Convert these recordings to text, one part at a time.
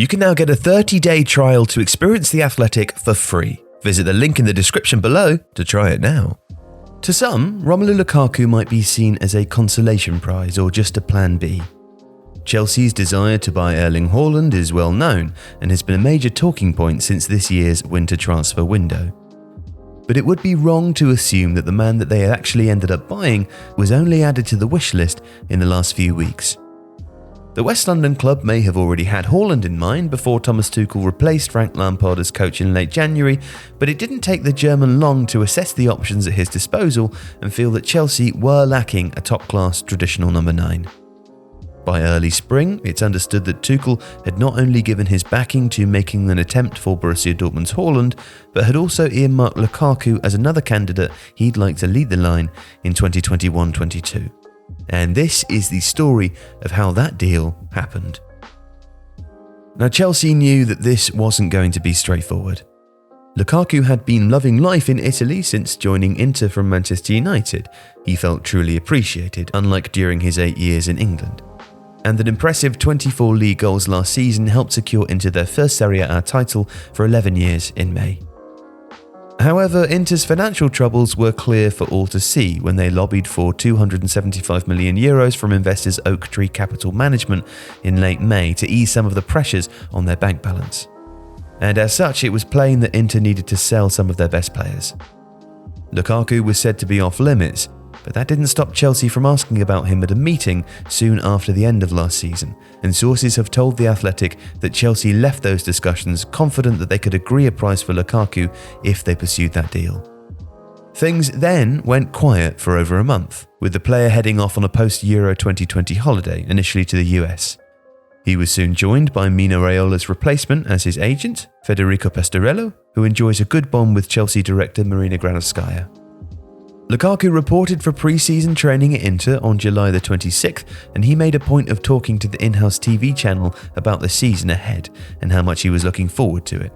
You can now get a 30-day trial to experience The Athletic for free. Visit the link in the description below to try it now. To some, Romelu Lukaku might be seen as a consolation prize or just a plan B. Chelsea's desire to buy Erling Haaland is well known and has been a major talking point since this year's winter transfer window. But it would be wrong to assume that the man that they had actually ended up buying was only added to the wish list in the last few weeks. The West London club may have already had Haaland in mind before Thomas Tuchel replaced Frank Lampard as coach in late January, but it didn't take the German long to assess the options at his disposal and feel that Chelsea were lacking a top-class traditional number 9. By early spring, it's understood that Tuchel had not only given his backing to making an attempt for Borussia Dortmund's Haaland, but had also earmarked Lukaku as another candidate he'd like to lead the line in 2021-22. And this is the story of how that deal happened. Now, Chelsea knew that this wasn't going to be straightforward. Lukaku had been loving life in Italy since joining Inter from Manchester United. He felt truly appreciated, unlike during his 8 years in England. And an impressive 24 league goals last season helped secure Inter their first Serie A title for 11 years in May. However, Inter's financial troubles were clear for all to see when they lobbied for €275 million from investors Oaktree Capital Management in late May to ease some of the pressures on their bank balance. And as such, it was plain that Inter needed to sell some of their best players. Lukaku was said to be off limits, but that didn't stop Chelsea from asking about him at a meeting soon after the end of last season, and sources have told The Athletic that Chelsea left those discussions confident that they could agree a price for Lukaku if they pursued that deal. Things then went quiet for over a month, with the player heading off on a post-Euro 2020 holiday, initially to the US. He was soon joined by Mino Raiola's replacement as his agent, Federico Pastorello, who enjoys a good bond with Chelsea director Marina Granovskaya. Lukaku reported for pre-season training at Inter on July the 26th, and he made a point of talking to the in-house TV channel about the season ahead and how much he was looking forward to it.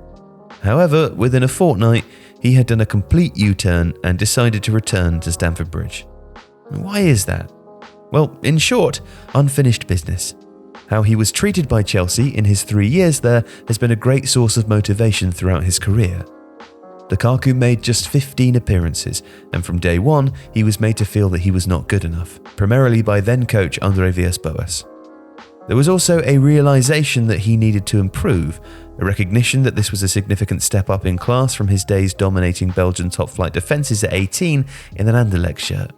However, within a fortnight, he had done a complete U-turn and decided to return to Stamford Bridge. Why is that? Well, in short, unfinished business. How he was treated by Chelsea in his 3 years there has been a great source of motivation throughout his career. Lukaku made just 15 appearances, and from day one, he was made to feel that he was not good enough, primarily by then-coach Andre Villas-Boas. There was also a realization that he needed to improve, a recognition that this was a significant step up in class from his days dominating Belgian top-flight defences at 18 in an Anderlecht shirt.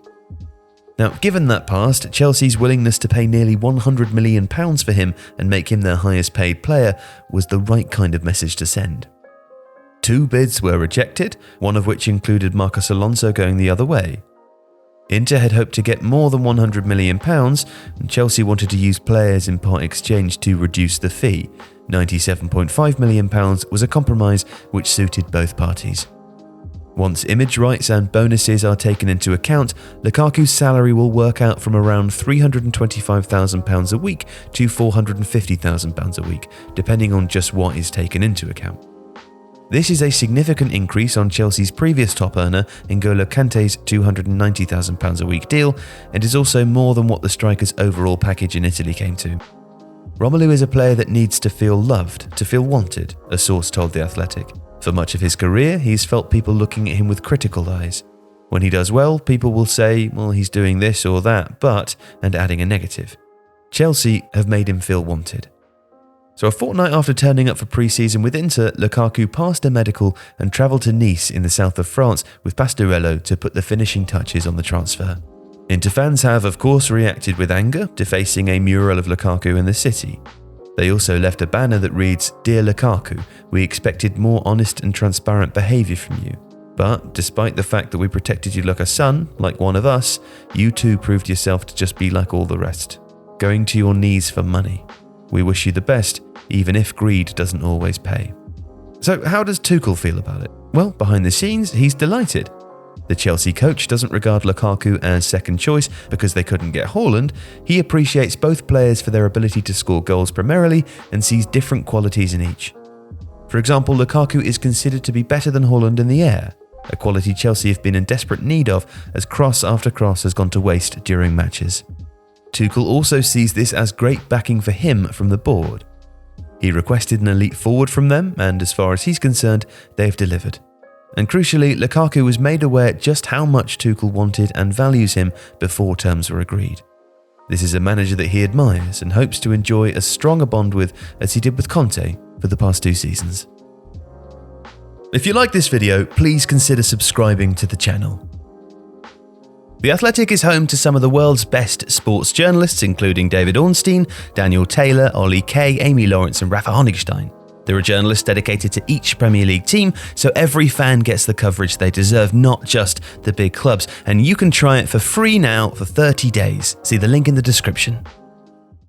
Now, given that past, Chelsea's willingness to pay nearly £100 million for him and make him their highest-paid player was the right kind of message to send. 2 bids were rejected, one of which included Marcos Alonso going the other way. Inter had hoped to get more than £100 million, and Chelsea wanted to use players in part exchange to reduce the fee. £97.5 million was a compromise which suited both parties. Once image rights and bonuses are taken into account, Lukaku's salary will work out from around £325,000 a week to £450,000 a week, depending on just what is taken into account. This is a significant increase on Chelsea's previous top earner, N'Golo Kante's £290,000 a week deal, and is also more than what the striker's overall package in Italy came to. Romelu is a player that needs to feel loved, to feel wanted, a source told The Athletic. For much of his career, he's felt people looking at him with critical eyes. When he does well, people will say, well, he's doing this or that, but, and adding a negative. Chelsea have made him feel wanted. So a fortnight after turning up for pre-season with Inter, Lukaku passed a medical and travelled to Nice in the south of France with Pastorello to put the finishing touches on the transfer. Inter fans have, of course, reacted with anger, defacing a mural of Lukaku in the city. They also left a banner that reads, "Dear Lukaku, we expected more honest and transparent behaviour from you. But despite the fact that we protected you like a son, like one of us, you too proved yourself to just be like all the rest, going to your knees for money. We wish you the best, even if greed doesn't always pay." So how does Tuchel feel about it? Well, behind the scenes, he's delighted. The Chelsea coach doesn't regard Lukaku as second choice because they couldn't get Haaland. He appreciates both players for their ability to score goals primarily and sees different qualities in each. For example, Lukaku is considered to be better than Haaland in the air, a quality Chelsea have been in desperate need of as cross after cross has gone to waste during matches. Tuchel also sees this as great backing for him from the board. He requested an elite forward from them, and as far as he's concerned, they've delivered. And crucially, Lukaku was made aware just how much Tuchel wanted and values him before terms were agreed. This is a manager that he admires and hopes to enjoy as strong a bond with as he did with Conte for the past 2 seasons. If you like this video, please consider subscribing to the channel. The Athletic is home to some of the world's best sports journalists, including David Ornstein, Daniel Taylor, Ollie Kay, Amy Lawrence and Rafa Honigstein. There are journalists dedicated to each Premier League team, so every fan gets the coverage they deserve, not just the big clubs. And you can try it for free now for 30 days. See the link in the description.